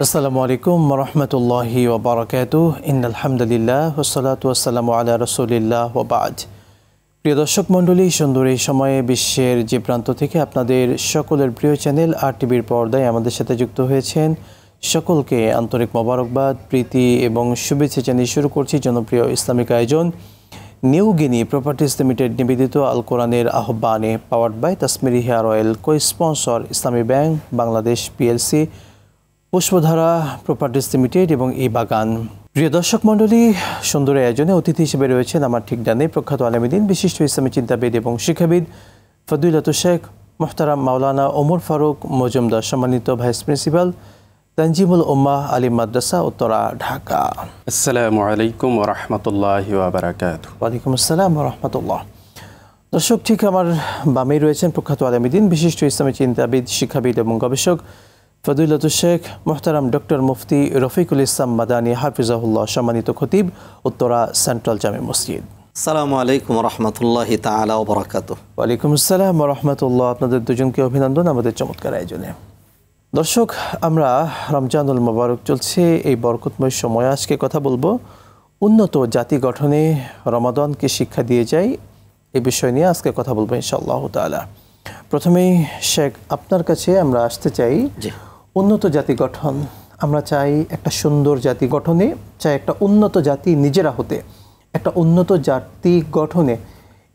আসসালামু আলাইকুম ওয়া রাহমাতুল্লাহি ওয়া বারাকাতুহু ইন্নাল হামদুলিল্লাহ ওয়াসসালাতু ওয়াসসালামু আলা রাসূলিল্লাহ ওয়া বা'দ। প্রিয় দর্শক মণ্ডলী, সুন্দর এই সময়ে বিশ্বের যে প্রান্ত থেকে আপনাদের সকলের প্রিয় চ্যানেল RTVর পর্দায় আমাদের সাথে যুক্ত হয়েছেন সকলকে আন্তরিক মোবারকবাদ, প্রীতি এবং শুভেচ্ছা জানিয়ে শুরু করছি জনপ্রিয় ইসলামিক আয়োজন নিউ গিনি প্রপার্টিজ লিমিটেড নিবেদিত আল কোরআনের আহ্বানে, powered by Tasmiri hair oil, co sponsor Islami bank Bangladesh PLC, Pushpadhara properties limited এবং এই বাগান। প্রিয় দর্শক মণ্ডলী, সুন্দর আয়োজনে অতিথি হিসেবে রয়েছেন আমার ঠিক ডানে প্রখ্যাত আলেমদ্বীন, বিশিষ্ট ইসলামী চিন্তাবিদ এবং শিক্ষাবিদ ফদিলাতুল শেখ মুহতারাম মাওলানা ওমর ফারুক মজুমদার, সম্মানিত ভাইস প্রিন্সিপাল তানজিমুল উম্মাহ আলিম মাদ্রাসা, উত্তরা, ঢাকা। আসসালামু আলাইকুম ওয়া রাহমাতুল্লাহি ওয়া বারাকাতুহু। ওয়ালাইকুম আসসালাম ওয়া রাহমাতুল্লাহ। দর্শক, ঠিক আমার বামেই রয়েছেন প্রখ্যাত আলেমদ্বীন, বিশিষ্ট ইসলামী চিন্তাবিদ, শিক্ষাবিদ এবং গবেষক ফদিলাতুল শেখ মুহতারাম ডক্টর মুফতি রফিকুল ইসলাম মাদানী হাফিজাহুল্লাহ, সম্মানিত খতিব, উত্তরা সেন্ট্রাল জামে মসজিদ। আসসালামু আলাইকুম ওয়া রাহমাতুল্লাহি তাআলা ওয়া বারাকাতুহু। ওয়ালাইকুম আসসালাম ওয়া রাহমাতুল্লাহ। আপনাদের দুজনকে অভিনন্দন আমাদের চমৎকার আয়োজনে। দর্শক, আমরা রমজানুল মোবারক চলছে, এই বরকতময় সময়ে আজকে কথা বলবো উন্নত জাতি গঠনে রমাদানকে শিক্ষা দিয়ে যায়, এই বিষয় নিয়ে আজকে কথা বলবো ইনশাআল্লাহ তাআলা। প্রথমেই শেখ, আপনার কাছে আমরা আসতে চাই, উন্নত জাতি গঠন, আমরা চাই একটা সুন্দর জাতি গঠনে, চাই একটা উন্নত জাতি নিজেরা হতে, একটা উন্নত জাতি গঠনে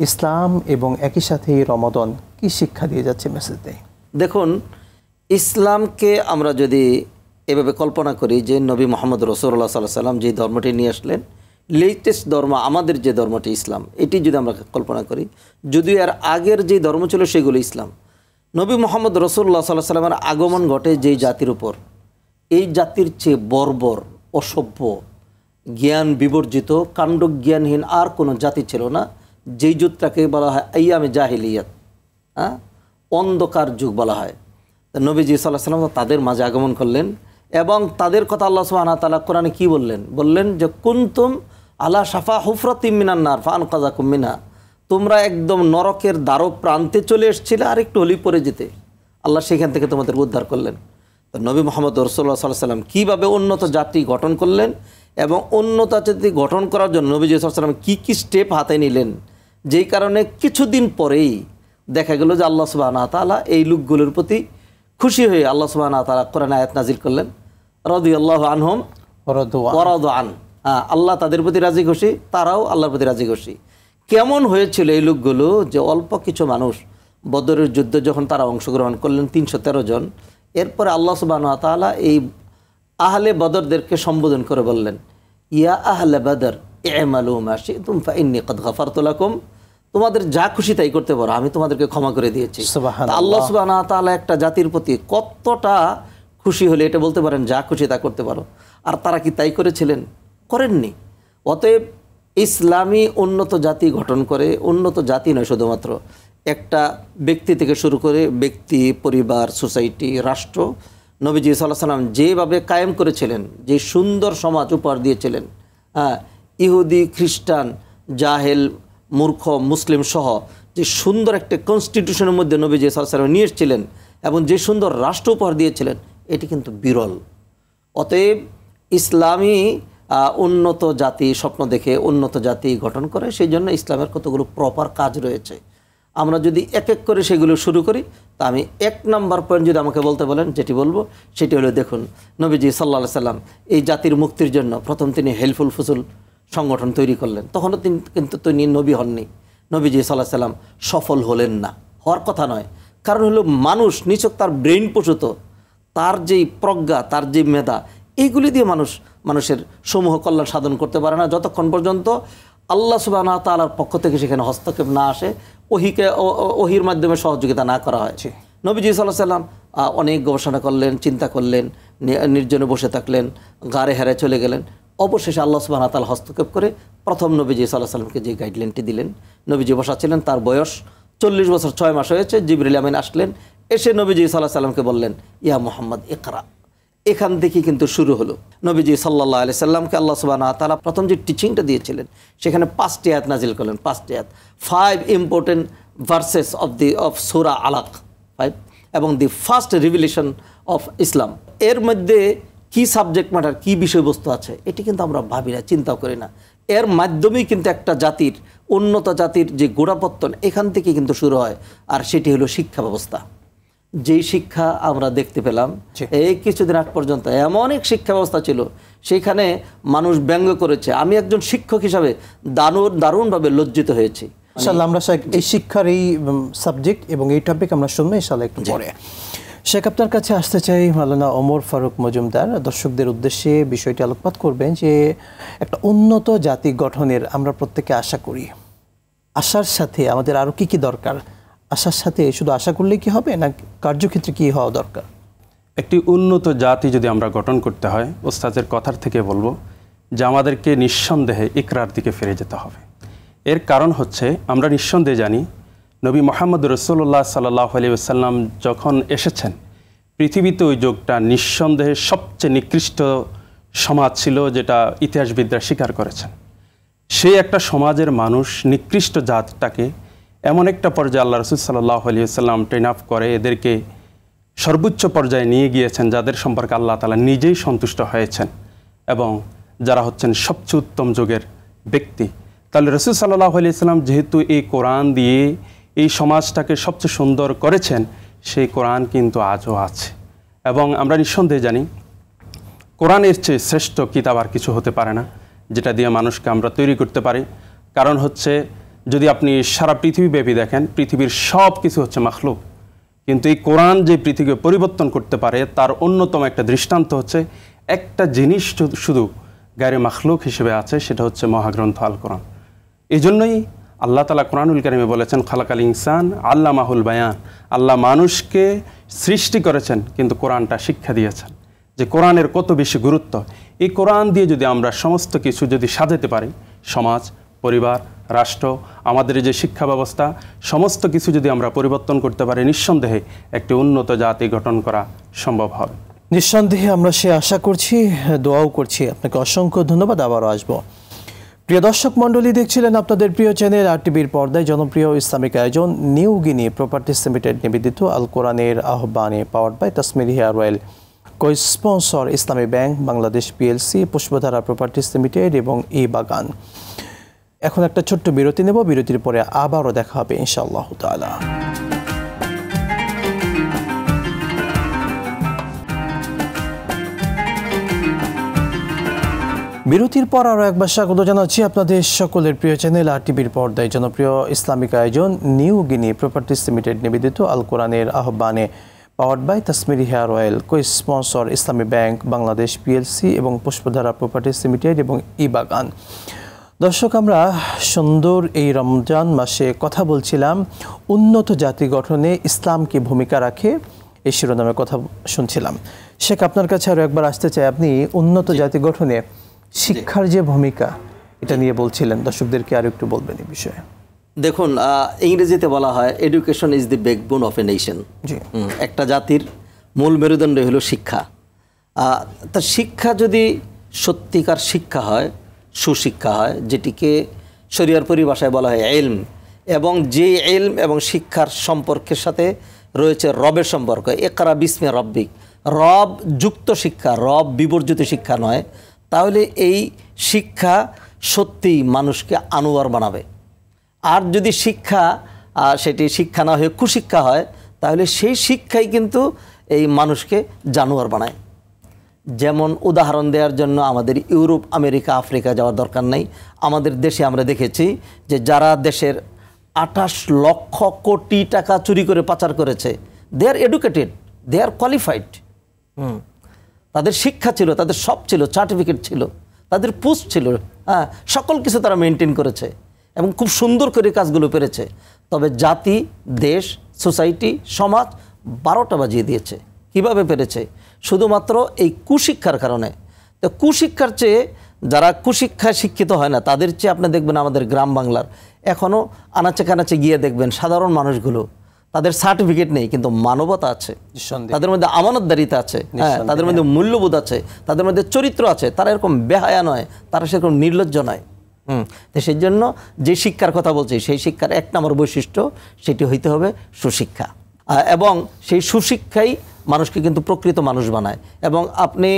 ইসলাম এবং একই সাথে রমাদান কি শিক্ষা দিয়ে যাচ্ছে, মেসেজ দেয়? দেখুন, ইসলামকে আমরা যদি এভাবে কল্পনা করি যে নবী মুহাম্মদ রাসূলুল্লাহ সাল্লাল্লাহু আলাইহি ওয়াসাল্লাম যে ধর্মটি নিয়ে আসলেন, লেটেস্ট ধর্ম আমাদের যে ধর্মটি ইসলাম, এটি যদি আমরা কল্পনা করি, যদিও এর আগের যে ধর্ম ছিল সেগুলো ইসলাম, নবী মুহাম্মদ রাসূলুল্লাহ সাল্লাল্লাহু আলাইহি ওয়াসাল্লামের আগমন ঘটে যেই জাতির উপর, এই জাতির চেয়ে বর্বর, অসভ্য, জ্ঞান বিবর্জিত, কাণ্ডজ্ঞানহীন আর কোনো জাতি ছিল না। যেই যুগটাকে বলা হয় আইয়ামে জাহিলিয়াত, অন্ধকার যুগ বলা হয়। নবীজি সাল্লাল্লাহু আলাইহি ওয়াসাল্লাম তাদের মাঝে আগমন করলেন এবং তাদের কথা আল্লাহ সুবহানাহু ওয়া তাআলা কোরআনে কী বললেন? বললেন যে কুনতুম আলা শাফা হুফরাতিম মিনান নার ফাআনকাযাকুম মিনহা, তোমরা একদম নরকের দ্বার প্রান্তে চলে এসেছিলে, আর একটু হলেই পড়ে যেতে, আল্লাহ সেখান থেকে তোমাদের উদ্ধার করলেন। তো নবী মুহাম্মদ রাসূলুল্লাহ সাল্লাল্লাহু আলাইহি ওয়াসাল্লাম কীভাবে উন্নত জাতি গঠন করলেন এবং উন্নত জাতি গঠন করার জন্য নবীজি সাল্লাল্লাহু আলাইহি ওয়াসাল্লাম কী কী স্টেপ হাতে নিলেন, যেই কারণে কিছুদিন পরেই দেখা গেল যে আল্লাহ সুবহানাহু ওয়া তাআলা এই লোকগুলোর প্রতি খুশি হয়ে আল্লাহ সুবহানাহু ওয়া তাআলা কোরআনে আয়াত নাজিল করলেন, রাদিয়াল্লাহু আনহুম ওয়া রাদু আন। আল্লাহ তাদের প্রতি রাজি খুশি, তারাও আল্লাহর প্রতি রাজি খুশি। কেমন হয়েছিল এই লোকগুলো? যে অল্প কিছু মানুষ বদরের যুদ্ধে যখন তারা অংশগ্রহণ করলেন 313 জন, এরপরে আল্লাহ সুবহানাহু ওয়া তাআলা এই আহলে বদরদেরকে সম্বোধন করে বললেন, ইয়া আহলে বদর ই'মালু মা শি'তুম ফাইন্নী ক্বাদ গাফারতু লাকুম, তোমাদের যা খুশি তাই করতে পারো, আমি তোমাদেরকে ক্ষমা করে দিয়েছি। আল্লাহ সুবহানাহু ওয়া তাআলা একটা জাতির প্রতি কতটা খুশি হলে এটা বলতে পারেন যা খুশি তা করতে পারো, আর তারা কি তাই করেছিলেন? করেননি। অতএব ইসলামী উন্নত জাতি গঠন করে, উন্নত জাতি নয় শুধুমাত্র, একটা ব্যক্তি থেকে শুরু করে ব্যক্তি, পরিবার, সোসাইটি, রাষ্ট্র, নবীজি সাল্লাল্লাহু আলাইহি ওয়াসাল্লাম যেভাবে কায়েম করেছিলেন, যে সুন্দর সমাজ উপহার দিয়েছিলেন, ইহুদি, খ্রিস্টান, জাহেল, মূর্খ, মুসলিম সহ যে সুন্দর একটা কনস্টিটিউশনের মধ্যে নবীজি সাল্লাল্লাহু আলাইহি ওয়াসাল্লাম নিয়ে এসেছিলেন এবং যে সুন্দর রাষ্ট্র উপহার দিয়েছিলেন, এটি কিন্তু বিরল। অতএব ইসলামী উন্নত জাতি স্বপ্ন দেখে উন্নত জাতি গঠন করে, সেই জন্য ইসলামের কতগুলো প্রপার কাজ রয়েছে। আমরা যদি এক এক করে সেগুলো শুরু করি, তা আমি 1 নম্বর পয়েন্ট যদি আমাকে বলতে বলেন, যেটি বলবো সেটি হলো, দেখুন, নবীজি সাল্লাল্লাহু আলাইহি ওয়াসাল্লাম এই জাতির মুক্তির জন্য প্রথম তিনি হেল্পফুল ফুসুল সংগঠন তৈরি করলেন। তখনও তিনি নবী হননি। নবীজি সাল্লাল্লাহু আলাইহি ওয়াসাল্লাম সফল হলেন না, হওয়ার কথা নয়। কারণ হলো মানুষ নিছক তার ব্রেইন প্রসূত, তার যেই প্রজ্ঞা, তার যে মেধা, এইগুলি দিয়ে মানুষের সমূহ কল্যাণ সাধন করতে পারে না, যতক্ষণ পর্যন্ত আল্লাহ সুবহানাহু ওয়া তাআলার পক্ষ থেকে সেখানে হস্তক্ষেপ না আসে, ওহির মাধ্যমে সহযোগিতা না করা হয়। নবীজি সাল্লাল্লাহু আলাইহি ওয়াসাল্লাম অনেক গবেষণা করলেন, চিন্তা করলেন, নির্জনে বসে থাকলেন, গাড়ে হেরে চলে গেলেন। অবশেষে আল্লাহ সুবহানাহু ওয়া তাআলা হস্তক্ষেপ করে প্রথম নবীজি সাল্লাল্লাহু আলাইহি ওয়াসাল্লামকে যে গাইডলাইনটি দিলেন, নবীজি বসা ছিলেন, তার বয়স 40 বছর 6 মাস হয়েছে। জিবরিল আমিন আসলেন, এসে নবীজি সাল্লাল্লাহু আলাইহি ওয়াসাল্লামকে বললেন, ইয়া মুহাম্মদ ইকরা। এখান থেকে কিন্তু শুরু হলো। নবীজি সাল্লাল্লাহু আলাইহি সাল্লামকে আল্লাহ সুবহানাহু ওয়া তাআলা প্রথম যে টিচিংটা দিয়েছিলেন, সেখানে 5টি আয়াত নাজিল করলেন। 5টি আয়াত, 5 ইম্পর্টেন্ট ভার্সেস অফ সূরা আলাক, 5, এবং the first revelation of Islam. এর মধ্যে কি সাবজেক্ট ম্যাটার, কি বিষয়বস্তু আছে, এটি কিন্তু আমরা ভাবি না, চিন্তাও করি না। এর মাধ্যমেই কিন্তু একটা জাতির, উন্নত জাতির যে গোড়াপত্তন এখান থেকে কিন্তু শুরু হয়। আর সেটি হলো শিক্ষা ব্যবস্থা। যেই শিক্ষা আমরা দেখতে পেলাম এই কিছুদিন আগ পর্যন্ত, এমন এক শিক্ষা ব্যবস্থা ছিল সেখানে মানুষ ব্যঙ্গ করেছে। আমি একজন শিক্ষক হিসাবে দারুণভাবে লজ্জিত হয়েছি। ইনশাআল্লাহ আমরা এই শিক্ষার এই সাবজেক্ট এবং এই টপিক আমরা শুনবো ইনশাআল্লাহ একটু পরে। শেখ আপনার কাছে আসতে চাই মাওলানা ওমর ফারুক মজুমদার, দর্শকদের উদ্দেশ্যে বিষয়টি আলোকপাত করবেন যে একটা উন্নত জাতি গঠনের আমরা প্রত্যেকে আশা করি, আশার সাথে আমাদের আরও কি কি দরকার? আশার সাথে শুধু আশা করলেই কি হবে, না কার্যক্ষেত্রে কি হওয়া দরকার? একটি উন্নত জাতি যদি আমরা গঠন করতে হয়, ওস্তাদের কথার থেকে বলবো যে আমাদেরকে নিঃসন্দেহে ইকরার দিকে ফিরে যেতে হবে। এর কারণ হচ্ছে আমরা নিঃসন্দেহে জানি নবী মুহাম্মদ রাসূলুল্লাহ সাল্লাল্লাহু আলাইহি ওয়াসাল্লাম যখন এসেছেন পৃথিবীতে, ওই যুগটা নিঃসন্দেহে সবচেয়ে নিকৃষ্ট সমাজ ছিল, যেটা ইতিহাসবিদরা স্বীকার করেছেন। সেই একটা সমাজের মানুষ নিকৃষ্ট জাতটাকে এমন একটা পর্যায়ে আল্লাহ রাসূল সাল্লাল্লাহু আলাইহি ওয়াসাল্লাম ট্রেন আপ করে এদেরকে সর্বোচ্চ পর্যায়ে নিয়ে গিয়েছেন, যাদের সম্পর্কে আল্লাহ তাআলা নিজেই সন্তুষ্ট হয়েছেন এবং যারা হচ্ছেন সবচেয়ে উত্তম যুগের ব্যক্তি। তাহলে রাসূল সাল্লাল্লাহু আলাইহি ওয়াসাল্লাম যেহেতু এই কোরআন দিয়ে এই সমাজটাকে সবচেয়ে সুন্দর করেছেন, সেই কোরআন কিন্তু আজও আছে। এবং আমরা নিঃসন্দেহে জানি কোরআনের চেয়ে শ্রেষ্ঠ কিতাব আর কিছু হতে পারে না, যেটা দিয়ে মানুষকে আমরা তৈরি করতে পারি। কারণ হচ্ছে যদি আপনি সারা পৃথিবীব্যাপী দেখেন, পৃথিবীর সব কিছু হচ্ছে মাখলুক, কিন্তু এই কোরআন যে পৃথিবীকে পরিবর্তন করতে পারে তার অন্যতম একটা দৃষ্টান্ত হচ্ছে একটা জিনিস শুধু গায়রে মাখলুক হিসেবে আছে, সেটা হচ্ছে মহাগ্রন্থ আল কোরআন। এই জন্যই আল্লাহ তাআলা কোরআনুল কারীমে বলেছেন খালাকাল ইনসান আল্লামাহুল বায়ান, আল্লাহ মানুষকে সৃষ্টি করেছেন কিন্তু কোরআনটা শিক্ষা দিয়েছেন যে কোরআনের কত বেশি গুরুত্ব। এই কোরআন দিয়ে যদি আমরা সমস্ত কিছু যদি সাজাতে পারি, সমাজ, পরিবার, রাষ্ট্র, আমাদের যে শিক্ষা ব্যবস্থা, সমস্ত কিছু যদি আমরা পরিবর্তন করতে পারি, নিঃসন্দেহে একটি উন্নত জাতি গঠন করা সম্ভব হবে। নিঃসন্দেহে আমরা সে আশা করছি, দোয়াও করছি। আপনাকে অসংখ্য ধন্যবাদ, আবারও আসবো। প্রিয় দর্শক মণ্ডলী, দেখছিলেন আপনাদের প্রিয় চ্যানেল RTVর পর্দায় জনপ্রিয় ইসলামিক আয়োজন নিউ গিনি প্রপার্টিজ লিমিটেড নিবেদিত আল কোরআনের আহ্বানে, powered by Tasmir hair oil, co sponsor Islami bank Bangladesh PLC, Pushpadhara properties limited এবং বাগান। এখন একটা ছোট্ট বিরতি নেব, বিরতির পরে আবারও দেখা হবে ইনশাআল্লাহ তাআলা। বিরতির পর আরও একবার স্বাগত জানাচ্ছি আপনাদের সকলের প্রিয় চ্যানেল RTVর পর্দায় জনপ্রিয় ইসলামিক আয়োজন নিউ গিনি প্রপার্টিজ লিমিটেড নিবেদিত আল কোরআনের আহ্বানে, powered by Tasmir hair oil, co sponsor Islami bank Bangladesh PLC এবং পুষ্পধারা প্রপার্টিজ লিমিটেড এবং বাগান। দর্শক, আমরা সুন্দর এই রমজান মাসে কথা বলছিলাম উন্নত জাতি গঠনে ইসলাম কি ভূমিকা রাখে, এই শিরোনামে কথা শুনছিলাম। শেখ আপনার কাছে আরও একবার আসতে চাই, আপনি উন্নত জাতি গঠনে শিক্ষার যে ভূমিকা এটা নিয়ে বলছিলেন, দর্শকদেরকে আর একটু বলবেন এই বিষয়ে। দেখুন, ইংরেজিতে বলা হয় education is the backbone of a nation. একটা জাতির মূল মেরুদণ্ড হলো শিক্ষা। তা শিক্ষা যদি সত্যিকার শিক্ষা হয়, সুশিক্ষা হয়, যেটিকে শরিয়ার পরিভাষায় বলা হয় ইলম, এবং যে ইলম এবং শিক্ষার সম্পর্কের সাথে রয়েছে রবের সম্পর্ক, ইকরা বিস্মি রব্বিক, রব যুক্ত শিক্ষা, রব বিবর্জিত শিক্ষা নয়, তাহলে এই শিক্ষা সত্যিই মানুষকে আনোয়ার বানাবে। আর যদি শিক্ষা সেটি শিক্ষা না হয়ে কুশিক্ষা হয়, তাহলে সেই শিক্ষাই কিন্তু এই মানুষকে জানোয়ার বানায়। যেমন উদাহরণ দেওয়ার জন্য আমাদের ইউরোপ, আমেরিকা, আফ্রিকা যাওয়ার দরকার নেই। আমাদের দেশে আমরা দেখেছি যে যারা দেশের 28 লক্ষ কোটি টাকা চুরি করে পাচার করেছে, দে are educated, they R qualified. তাদের শিক্ষা ছিল, তাদের সব ছিল, সার্টিফিকেট ছিল, তাদের পোস্ট ছিল, হ্যাঁ, সকল কিছু তারা মেনটেন করেছে এবং খুব সুন্দর করে কাজগুলো পেরেছে। তবে জাতি, দেশ, সোসাইটি, সমাজ 12টা বাজিয়ে দিয়েছে। কিভাবে পেরেছে? শুধুমাত্র এই কুশিক্ষার কারণে। তো কুশিক্ষার চেয়ে যারা কুশিক্ষায় শিক্ষিত হয় না, তাদের চেয়ে আপনি দেখবেন আমাদের গ্রাম বাংলার এখনও আনাচে কানাচে গিয়ে দেখবেন সাধারণ মানুষগুলো, তাদের সার্টিফিকেট নেই কিন্তু মানবতা আছে, তাদের মধ্যে আমানতদারিতা আছে, হ্যাঁ, তাদের মধ্যে মূল্যবোধ আছে, তাদের মধ্যে চরিত্র আছে। তারা এরকম বেহায়া নয়, তারা সেরকম নির্লজ্জ নয়। তো সেই জন্য যে শিক্ষার কথা বলছি, সেই শিক্ষার 1 নম্বর বৈশিষ্ট্য সেটি হইতে হবে সুশিক্ষা। এবং সেই সুশিক্ষাই মানুষকে কিন্তু প্রকৃত মানুষ বানায়। এবং আপনি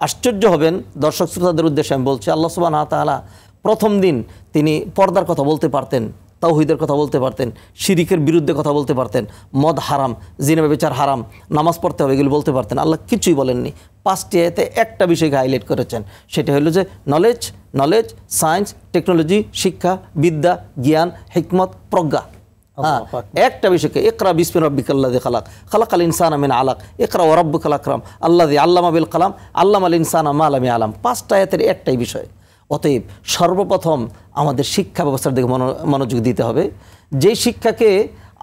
আশ্চর্য হবেন দর্শক শ্রোতাদের উদ্দেশ্যে আমি বলছি, আল্লাহ সুবহানাহু ওয়া তাআলা প্রথম দিন তিনি পর্দার কথা বলতে পারতেন, তাওহীদের কথা বলতে পারতেন, শিরিকের বিরুদ্ধে কথা বলতে পারতেন, মদ হারাম, জিনা ব্যভিচার হারাম, নামাজ পড়তে হবে এগুলো বলতে পারতেন। আল্লাহ কিছুই বলেননি। 5টি আয়াতে একটা বিষয়কে হাইলাইট করেছেন, সেটা হলো যে নলেজ, সায়েন্স, টেকনোলজি, শিক্ষা, বিদ্যা, জ্ঞান, হিকমত, প্রজ্ঞা। একটা বিষয়কে ইকরা বিসমি রাব্বিকাল্লাযী খালাক, খালাকাল ইনসানা মিন আলাক, ইকরা ওয়া রাব্বুকাল আকরাম, আল্লাযী আল্লামা বিল কলাম, আল্লামাল ইনসানা মা লাম ইয়ালাম। 5টা আয়াতের একটাই বিষয়। অতএব সর্বপ্রথম আমাদের শিক্ষা ব্যবস্থার দিকে মনোযোগ দিতে হবে, যেই শিক্ষাকে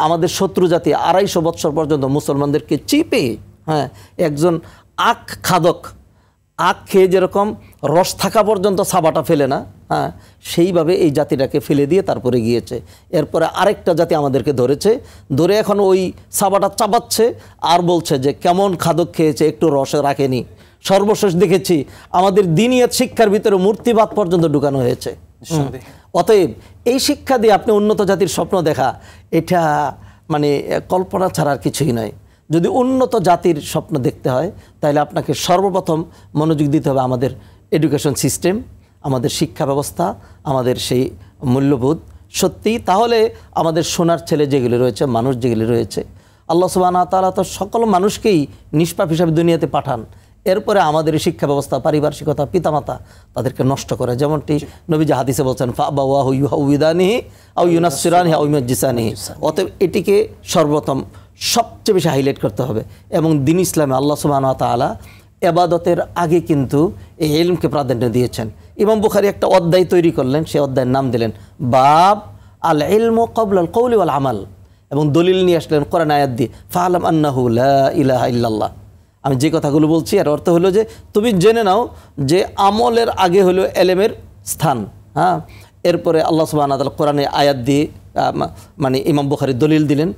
আমাদের শত্রু জাতি 250 বৎসর পর্যন্ত মুসলমানদেরকে চিপে, একজন আখ খাদক আখ খেয়ে যেরকম রস থাকা পর্যন্ত সাবাটা ফেলে না, সেইভাবে এই জাতিটাকে ফেলে দিয়ে তারপরে গিয়েছে। এরপরে আরেকটা জাতি আমাদেরকে ধরে এখন ওই সাবাটা চাবাচ্ছে আর বলছে যে কেমন খাদক খেয়েছে, একটু রসে রাখেনি। সর্বশেষ দেখেছি আমাদের দিনিয়াত শিক্ষার ভিতরে মূর্তিবাদ পর্যন্ত ঢুকানো হয়েছে। অতএব এই শিক্ষা দিয়ে আপনি উন্নত জাতির স্বপ্ন দেখা, এটা মানে কল্পনা ছাড়া আর কিছুই নয়। যদি উন্নত জাতির স্বপ্ন দেখতে হয় তাহলে আপনাকে সর্বপ্রথম মনোযোগ দিতে হবে আমাদের এডুকেশন সিস্টেম, আমাদের শিক্ষা ব্যবস্থা, আমাদের সেই মূল্যবোধ। সত্যি তাহলে আমাদের সোনার ছেলে যেগুলি রয়েছে, মানুষ যেগুলি রয়েছে, আল্লাহ সুবহানাহু ওয়া তাআলা তো সকল মানুষকেই নিষ্পাপ হিসাবে দুনিয়াতে পাঠান। এরপরে আমাদের শিক্ষা ব্যবস্থা, পারিপার্শ্বিকতা, পিতামাতা তাদেরকে নষ্ট করে, যেমনটি নবীজি হাদিসে বলছেন ফাআবাওয়াহু ইউহাউইদানিহি আও ইউনাসসিরানিহি আও ইউমাজ্জিসানিহি। অতএব এটিকে সর্বপ্রথম সবচেয়ে বেশি হাইলাইট করতে হবে। এবং দিন ইসলামে আল্লাহ সুবহানাহু ওয়া তাআলা ইবাদতের আগে কিন্তু এই ইলমকে প্রাধান্য দিয়েছেন। ইমাম বুখারী একটা অধ্যায় তৈরি করলেন, সেই অধ্যায়ের নাম দিলেন বাব আল ইলমু ক্বাবলাল কওলি ওয়াল আমাল, এবং দলিল নিয়ে আসলেন কোরআন আয়াত দিয়ে, ফাআলাম আন্নাহু লা ইলাহা ইল্লাল্লাহ। আমি যে কথাগুলো বলছি এর অর্থ হলো যে তুমি জেনে নাও যে আমলের আগে হলো এলেমের স্থান। এরপরে আল্লাহ সুবহানাহু ওয়া তাআলা কোরআনে আয়াত দিয়ে মানে ইমাম বুখারী দলিল দিলেন,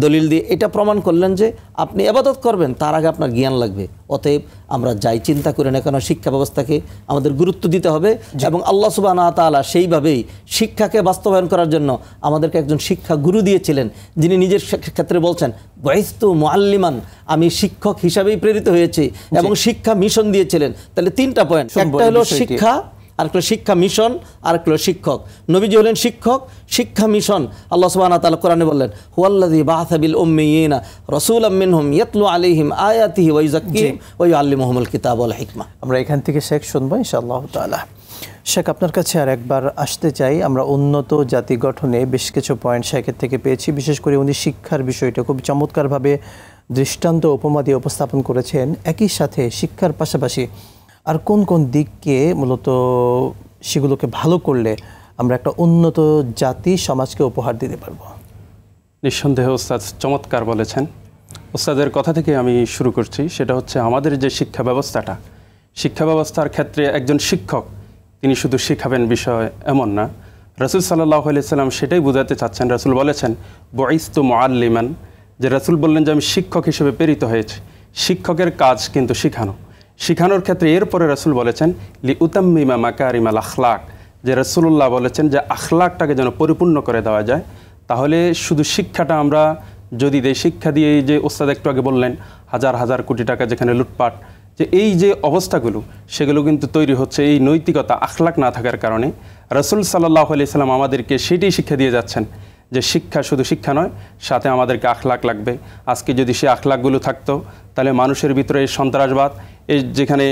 দলিল দিয়ে এটা প্রমাণ করলেন যে আপনি ইবাদত করবেন তার আগে আপনার জ্ঞান লাগবে। অতএব আমরা যাই চিন্তা করি না কেন শিক্ষা ব্যবস্থাকে আমাদের গুরুত্ব দিতে হবে, এবং আল্লাহ সুবহানাহু ওয়া তাআলা সেইভাবেই শিক্ষাকে বাস্তবায়ন করার জন্য আমাদেরকে একজন শিক্ষা গুরু দিয়েছিলেন, যিনি নিজের ক্ষেত্রে বলছেন বুইস্তু মুআল্লিমান, আমি শিক্ষক হিসাবেই প্রেরিত হয়েছি, এবং শিক্ষা মিশন দিয়েছিলেন। তাহলে 3টা পয়েন্ট, একটা হলো শিক্ষা, আরেকটা শিক্ষা মিশন, আরেকটা হলো শিক্ষক। নবীজি হলেন শিক্ষক, শিক্ষা মিশন। আল্লাহ সুবহানাহু ওয়া তাআলা কোরআনে বললেন হুয়াল্লাযী বাআসা বিল উম্মিয়িনা রাসূলাম মিনহুম ইয়াতলু আলাইহিম আয়াতিহি ওয়া ইউযাক্কিহিম ওয়া ইউআল্লিমুহুমুল কিতাবা ওয়াল হিকমা। আমরা এখান থেকে শেখ শুনবো ইনশাআল্লাহ তাআলা। শেখ আপনার কাছে আর একবার আসতে চাই। আমরা উন্নত জাতি গঠনে বেশ কিছু পয়েন্ট শেখের থেকে পেয়েছি, বিশেষ করে উনি শিক্ষার বিষয়টা খুব চমৎকারভাবে দৃষ্টান্ত উপমা দিয়ে উপস্থাপন করেছেন। একই সাথে শিক্ষার পাশাপাশি আর কোন কোন দিককে মূলত সেগুলোকে ভালো করলে আমরা একটা উন্নত জাতি সমাজকে উপহার দিতে পারবো? নিঃসন্দেহে ওস্তাদ চমৎকার বলেছেন। ওস্তাদের কথা থেকে আমি শুরু করছি, সেটা হচ্ছে আমাদের যে শিক্ষা ব্যবস্থাটা, শিক্ষা ব্যবস্থার ক্ষেত্রে একজন শিক্ষক তিনি শুধু শেখাবেন বিষয় এমন না। রাসূল সাল্লাল্লাহু আলাইহি সাল্লাম সেটাই বোঝাতে চাচ্ছেন। রাসূল বলেছেন বুইস্তু মুআল্লিমান, যে রাসূল বললেন যে আমি শিক্ষক হিসেবে প্রেরিত হয়েছি। শিক্ষকের কাজ কিন্তু শিখানোর ক্ষেত্রে এরপরে রাসূল বলেছেন লিউতাম্মিমা মাকারিমাল আখলাক, যে রাসূলুল্লাহ বলেছেন যে আখলাকটাকে যেন পরিপূর্ণ করে দেওয়া যায়। তাহলে শুধু শিক্ষাটা আমরা যদি দেই, শিক্ষা দিয়ে এই যে ওস্তাদ একটু আগে বললেন হাজার হাজার কোটি টাকা যেখানে লুটপাট, যে এই যে অবস্থাগুলো সেগুলো কিন্তু তৈরি হচ্ছে এই নৈতিকতা আখলাক না থাকার কারণে। রাসূল সাল্লাল্লাহু আলাইহি সাল্লাম আমাদেরকে সেটাই শিক্ষা দিয়ে যাচ্ছেন যে শিক্ষা শুধু শিক্ষা নয়, সাথে আমাদেরকে আখলাক লাগবে। আজকে যদি সে আখলাকগুলো থাকতো তাহলে মানুষের ভিতরে এই সন্ত্রাসবাদ, এই যেখানে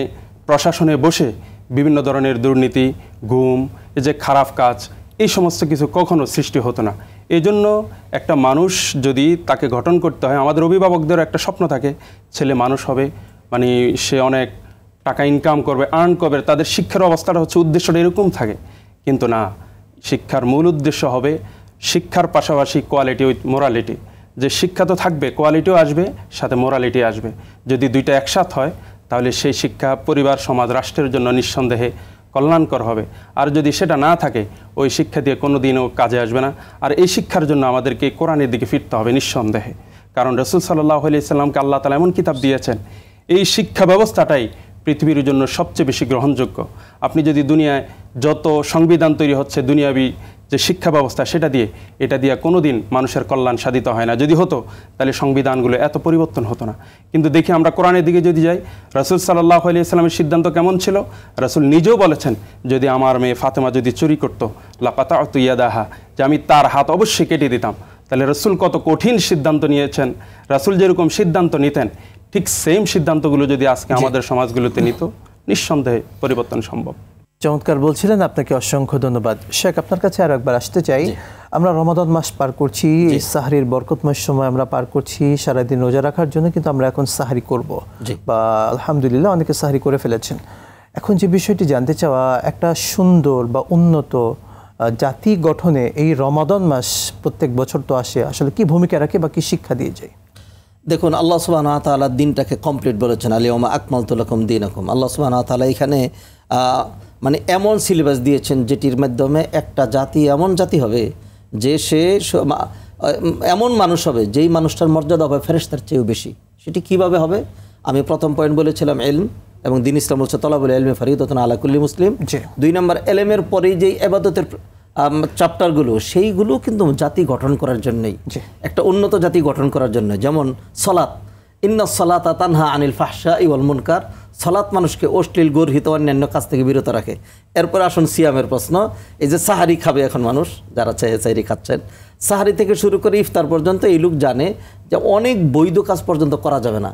প্রশাসনে বসে বিভিন্ন ধরনের দুর্নীতি, গুম, এই যে খারাপ কাজ, এই সমস্ত কিছু কখনো সৃষ্টি হতো না। এই জন্য একটা মানুষ যদি তাকে গঠন করতে হয়, আমাদের অভিভাবকদেরও একটা স্বপ্ন থাকে ছেলে মানুষ হবে, মানে সে অনেক টাকা ইনকাম করবে, আর্ন করবে, তাদের শিক্ষার অবস্থাটা হচ্ছে উদ্দেশ্যটা এরকম থাকে। কিন্তু না, শিক্ষার মূল উদ্দেশ্য হবে শিক্ষার পাশাপাশি কোয়ালিটি উইথ মোরালিটি, যে শিক্ষা তো থাকবে, কোয়ালিটিও আসবে, সাথে মোরালিটি আসবে। যদি দুইটা একসাথ হয় তাহলে সেই শিক্ষা পরিবার, সমাজ, রাষ্ট্রের জন্য নিঃসন্দেহে কল্যাণকর হবে। আর যদি সেটা না থাকে, ওই শিক্ষা দিয়ে কোনো দিনও কাজে আসবে না। আর এই শিক্ষার জন্য আমাদেরকে কোরআনের দিকে ফিরতে হবে নিঃসন্দেহে, কারণ রাসূল সাল্লাল্লাহু আলাইহি সাল্লামকে আল্লাহ তাআলা এমন কিতাব দিয়েছেন, এই শিক্ষা ব্যবস্থাটাই পৃথিবীর জন্য সবচেয়ে বেশি গ্রহণযোগ্য। আপনি যদি দুনিয়ায় যত সংবিধান তৈরি হচ্ছে দুনিয়াবি যে শিক্ষা ব্যবস্থা সেটা দিয়ে এটা দিয়ে কোনো দিন মানুষের কল্যাণ সাধিত হয় না। যদি হতো তাহলে সংবিধানগুলো এত পরিবর্তন হতো না। কিন্তু দেখি আমরা কোরআনের দিকে যদি যাই, রাসূল সাল্লাল্লাহু আলাইহি ওয়াসাল্লামের সিদ্ধান্ত কেমন ছিল? রাসূল নিজেও বলেছেন, যদি আমার মেয়ে ফাতেমা যদি চুরি করতো লাকাতাতু ইয়াদাহা, যে আমি তার হাত অবশ্যই কেটে দিতাম। তাহলে রাসূল কত কঠিন সিদ্ধান্ত নিয়েছেন। রাসূল যেরকম সিদ্ধান্ত নিতেন, ঠিক সেম সিদ্ধান্তগুলো যদি আজকে আমাদের সমাজগুলোতে নিত, নিঃসন্দেহে পরিবর্তন সম্ভব। চমৎকার বলছিলেন, আপনাকে অসংখ্য ধন্যবাদ। শেখ, আপনার কাছে আর একবার আসতে চাই। আমরা রমাদান মাস পার করছি, সাহরির বরকতময় সময় আমরা পার করছি। সারাদিন রোজা রাখার জন্য কিন্তু আমরা এখন সাহরি করব, বা আলহামদুলিল্লাহ অনেকে সাহরি করে ফেলেছেন। এখন যে বিষয়টি জানতে চাওয়া, একটা সুন্দর বা উন্নত জাতি গঠনে এই রমাদান মাস প্রত্যেক বছর তো আসে, আসলে কি ভূমিকা রাখে বা কি শিক্ষা দিয়ে যায়? দেখুন, আল্লাহ সুবহানাহু ওয়া তাআলা দিনটাকে কমপ্লিট বলেছেন, আল-ইয়াওমা আকমালতু লাকুম দীনাকুম। আল্লাহ সুবহানাহু ওয়া তাআলা এখানে মানে এমন সিলেবাস দিয়েছেন যেটির মাধ্যমে একটা জাতি এমন জাতি হবে যে সে এমন মানুষ হবে যেই মানুষটার মর্যাদা হবে ফেরেশতার চেয়েও বেশি। সেটি কিভাবে হবে? আমি প্রথম পয়েন্ট বলেছিলাম ইলম, এবং দ্বীন ইসলাম হচ্ছে তলাবুল ইলমি ফরিদাতুন আলা কুল্লি মুসলিম। 2 নম্বর ইলমের পরেই যেই ইবাদতের চ্যাপ্টারগুলো, সেইগুলো কিন্তু জাতি গঠন করার জন্যই, একটা উন্নত জাতি গঠন করার জন্য। যেমন সালাত, ইন্না সালাতা তানহা আনিল ফাহশাই ওয়াল মুনকার, সালাত মানুষকে অশ্লীল গর্হিত অন্যান্য কাজ থেকে বিরত রাখে। এরপর আসুন সিয়ামের প্রশ্ন। এই যে সাহারি খাবে এখন মানুষ, যারা সাহারি খাচ্ছেন, সাহারি থেকে শুরু করে ইফতার পর্যন্ত এই লোক জানে যে অনেক বৈধ কাজ পর্যন্ত করা যাবে না।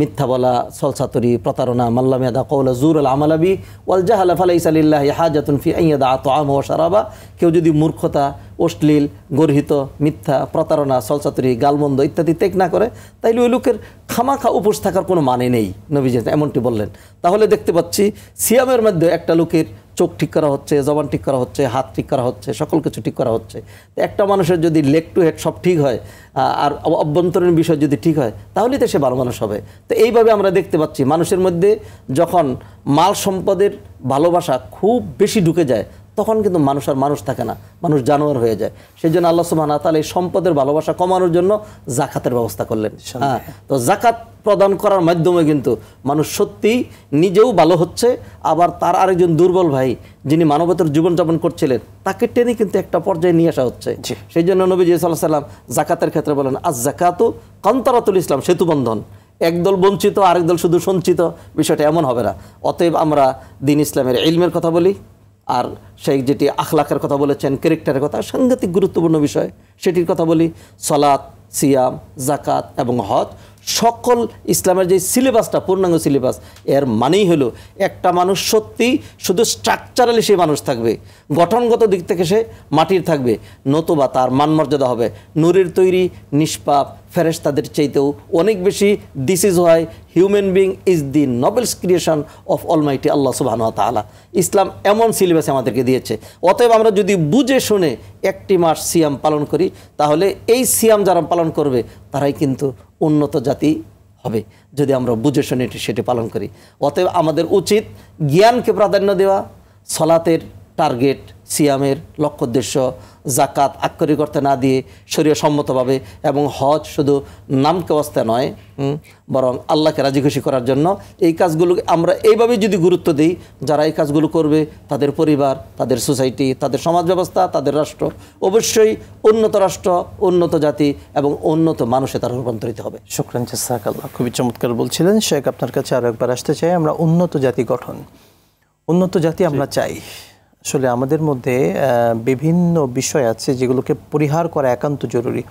মিথ্যা বলা, ছলছাতুরি, প্রতারণা, মাল্লাম ইয়াদা কওলা জুর আল আমালাবি ওয়াল জাহালা ফালাইসা লিল্লাহি হাজাতুন ফি আন ইয়াদা তাআমা ওয়া শারাবা। কেউ যদি মূর্খতা, অশ্লীল, গর্হিত, মিথ্যা, প্রতারণা, ছলছাতুরি, গালমন্দ ইত্যাদি ত্যাগ না করে, তাইলে ওই লোকের খামাখা উপোস থাকার কোনো মানে নেই, নবীজি এমনটি বললেন। তাহলে দেখতে পাচ্ছি সিয়ামের মধ্যে একটা লোকের চোখ ঠিক করা হচ্ছে, জবান ঠিক করা হচ্ছে, হাত ঠিক করা হচ্ছে, সকল কিছু ঠিক করা হচ্ছে। তো একটা মানুষের যদি লেগ টু হেড সব ঠিক হয়, আর অভ্যন্তরীণ বিষয় যদি ঠিক হয়, তাহলেই তো সে ভালো মানুষ হবে। তো এইভাবে আমরা দেখতে পাচ্ছি মানুষের মধ্যে যখন মাল সম্পদের ভালোবাসা খুব বেশি ঢুকে যায়, তখন কিন্তু মানুষ আর মানুষ থাকে না, মানুষ জানোয়ার হয়ে যায়। সেই জন্য আল্লাহ সুবহানাহু ওয়া তাআলা এই সম্পদের ভালোবাসা কমানোর জন্য জাকাতের ব্যবস্থা করলেন। হ্যাঁ, তো জাকাত প্রদান করার মাধ্যমে কিন্তু মানুষ সত্যিই নিজেও ভালো হচ্ছে, আবার তার আরেকজন দুর্বল ভাই যিনি মানবতার জীবনযাপন করছিলেন তাকে টেনে কিন্তু একটা পর্যায়ে নিয়ে আসা হচ্ছে। সেই জন্য নবীজি সাল্লাল্লাহু আলাইহি ওয়াসাল্লাম জাকাতের ক্ষেত্রে বলেন, আজ জাকাতু কান্তারাতুল ইসলাম, সেতুবন্ধন। একদল বঞ্চিত, আরেক দল শুধু সঞ্চিত, বিষয়টা এমন হবে না। অতএব আমরা দ্বীন ইসলামের ইলমের কথা বলি, আর সেই যেটি আখলাকের কথা বলেছেন, ক্যারেক্টারের কথা, সাংঘাতিক গুরুত্বপূর্ণ বিষয়, সেটির কথা বলি। সালাত, সিয়াম, জাকাত এবং হজ, সকল ইসলামের যে সিলেবাসটা, পূর্ণাঙ্গ সিলেবাস, এর মানেই হলো একটা মানুষ সত্যি শুধু স্ট্রাকচারালি সে মানুষ থাকবে, গঠনগত দিক থেকে সে মাটির থাকবে, নতুবা তার মানমর্যাদা হবে নূরের তৈরি, নিষ্পাপ, ফেরেশতাদের চাইতেও অনেক বেশি। This is why human being is the noblest creation of almighty Allah সুবহানাহু ওয়া তাআলা। ইসলাম এমন সিলেবাস আমাদেরকে দিয়েছে। অতএব আমরা যদি বুঝে শুনে একটি মাস সিয়াম পালন করি, তাহলে এই সিয়াম যারা পালন করবে তারাই কিন্তু উন্নত জাতি হবে, যদি আমরা বুঝে শুনে সেটি পালন করি। অতএব আমাদের উচিত জ্ঞানকে প্রাধান্য দেওয়া, সালাতের টার্গেট, সিয়ামের লক্ষ্য উদ্দেশ্য, জাকাত আক্ষরিক অর্থে না দিয়ে শরীয়ত সম্মতভাবে, এবং হজ শুধু নামকে অবস্থা নয়, বরং আল্লাহকে রাজি খুশি করার জন্য। এই কাজগুলো আমরা এইভাবে যদি গুরুত্ব দিই, যারা এই কাজগুলো করবে তাদের পরিবার, তাদের সোসাইটি, তাদের সমাজ ব্যবস্থা, তাদের রাষ্ট্র অবশ্যই উন্নত রাষ্ট্র, উন্নত জাতি এবং উন্নত মানুষে তারা রূপান্তরিত হবে। শুকরান, জাযাকাল্লাহ। খুবই চমৎকার বলছিলেন শেখ। আপনার কাছে আরও একবার আসতে চাই। আমরা উন্নত জাতি গঠন, উন্নত জাতি আমরা চাই। আসলে আমাদের মধ্যে বিভিন্ন বিষয় আছে যেগুলোকে পরিহার করা একান্ত জরুরি।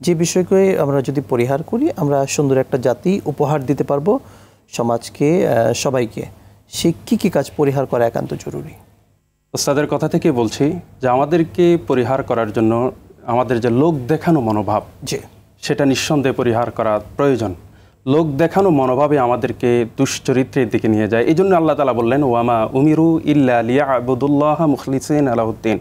যে বিষয়কে আমরা যদি পরিহার করি, আমরা সুন্দর একটা জাতি উপহার দিতে পারবো সমাজকে, সবাইকে। সে কী কাজ পরিহার করা একান্ত জরুরি? ওস্তাদের কথা থেকে বলছি যে আমাদেরকে পরিহার করার জন্য আমাদের যে লোক দেখানো মনোভাব, সেটা নিঃসন্দেহে পরিহার করা প্রয়োজন। লোক দেখানো মনোভাবে আমাদেরকে দুশ্চরিত্রের দিকে নিয়ে যায়। এই জন্য আল্লাহ তাআলা বললেন, ওয়ামা উমিরু ইল্লা লিয়াবুদুল্লাহা মুখলিসিনা লাহুদ্দিন।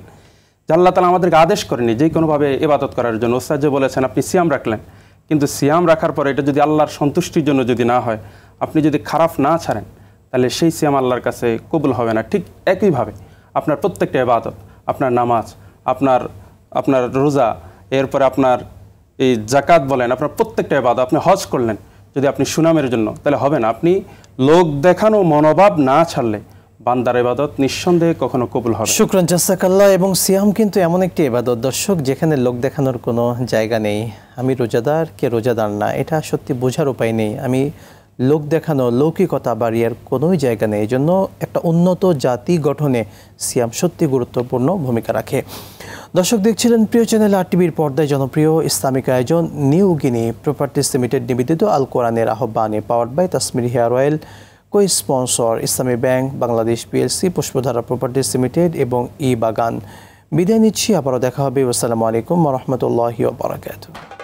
যে আল্লাহ তাআলা আমাদেরকে আদেশ করেনি যে কোনোভাবে ইবাদত করার জন্য। ওস্তাদ যে বলেছেন আপনি সিয়াম রাখলেন, কিন্তু সিয়াম রাখার পরে এটা যদি আল্লাহর সন্তুষ্টির জন্য যদি না হয়, আপনি যদি খারাপ না ছাড়েন, তাহলে সেই সিয়াম আল্লাহর কাছে কবুল হবে না। ঠিক একইভাবে আপনার প্রত্যেকটা ইবাদত, আপনার নামাজ, আপনার রোজা, এরপরে আপনার এই জাকাত বলেন, আপনার প্রত্যেকটা ইবাদত, আপনি হজ করলেন, যদি আপনি সুনামের জন্য, তাহলে হবে না। আপনি লোক দেখানো মনোভাব না ছাড়লে, বান্দার ইবাদত নিঃসন্দেহে কখনো কবুল হবে। শুকরান জাযাকাল্লাহ। এবং সিয়াম কিন্তু এমন একটি ইবাদত দর্শক, যেখানে লোক দেখানোর কোনো জায়গা নেই। আমি রোজাদার কে রোজাদার না, এটা সত্যি বোঝার উপায় নেই। আমি লোক দেখানো, লৌকিকতা বাড়িয়ার কোনোই জায়গা নেই। এই জন্য একটা উন্নত জাতি গঠনে সিয়াম সত্যি গুরুত্বপূর্ণ ভূমিকা রাখে। দর্শক দেখছিলেন প্রিয় চ্যানেল RTVর পর্দায় জনপ্রিয় ইসলামিক আয়োজন নিউ গিনি প্রপার্টিজ লিমিটেড নিবেদিত আল কোরআনের আহ্বানে, powered by Tasmir hair oil, co sponsor Islami bank Bangladesh PLC, Pushpadhara properties limited এবং ই বাগান। বিদায় নিচ্ছি, আবারও দেখা হবে। আসসালামু আলাইকুম ওয়া রাহমাতুল্লাহি ওয়া বারাকাতুহু।